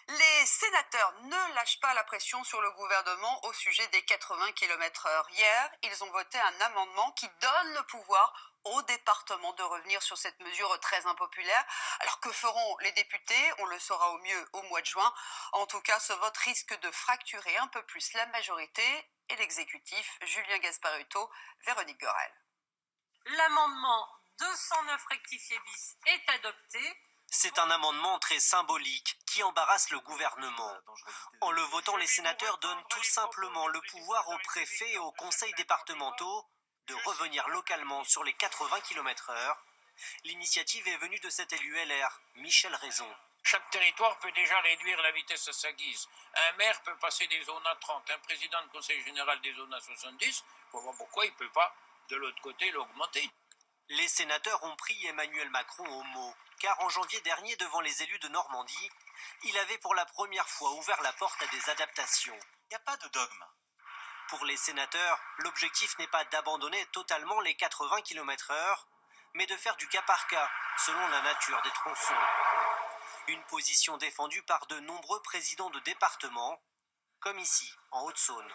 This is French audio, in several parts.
Les sénateurs ne lâchent pas la pression sur le gouvernement au sujet des 80 km/h. Hier, ils ont voté un amendement qui donne le pouvoir au département de revenir sur cette mesure très impopulaire. Alors que feront les députés? On le saura au mieux au mois de juin. En tout cas, ce vote risque de fracturer un peu plus la majorité et l'exécutif. Julien Gasparuto, Véronique Gorel. L'amendement 209 rectifié bis est adopté. C'est un amendement très symbolique qui embarrasse le gouvernement. En le votant, les sénateurs donnent tout simplement le pouvoir aux préfets et aux conseils départementaux de revenir localement sur les 80 km/h. L'initiative est venue de cet élu LR, Michel Raison. Chaque territoire peut déjà réduire la vitesse à sa guise. Un maire peut passer des zones à 30, un président de conseil général des zones à 70. Il faut voir pourquoi il ne peut pas, de l'autre côté, l'augmenter. Les sénateurs ont pris Emmanuel Macron au mot, car en janvier dernier, devant les élus de Normandie, il avait pour la première fois ouvert la porte à des adaptations. Il n'y a pas de dogme. Pour les sénateurs, l'objectif n'est pas d'abandonner totalement les 80 km/h, mais de faire du cas par cas, selon la nature des tronçons. Une position défendue par de nombreux présidents de départements, comme ici, en Haute-Saône.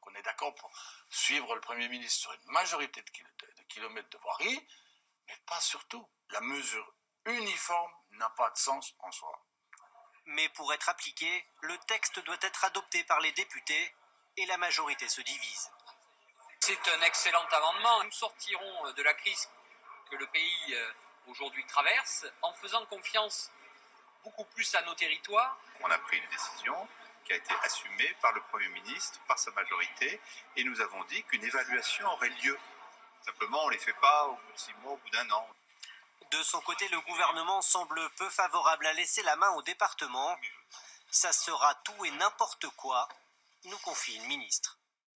On est d'accord pour suivre le Premier ministre sur une majorité de kilomètres de voirie, mais pas surtout. La mesure uniforme n'a pas de sens en soi. Mais pour être appliqué, le texte doit être adopté par les députés et la majorité se divise. C'est un excellent amendement. Nous sortirons de la crise que le pays aujourd'hui traverse en faisant confiance beaucoup plus à nos territoires. On a pris une décision qui a été assumée par le Premier ministre, par sa majorité, et nous avons dit qu'une évaluation aurait lieu. Simplement, on ne les fait pas au bout de 6 mois, au bout d'un an. De son côté, le gouvernement semble peu favorable à laisser la main au département. Ça sera tout et n'importe quoi, nous confie une ministre.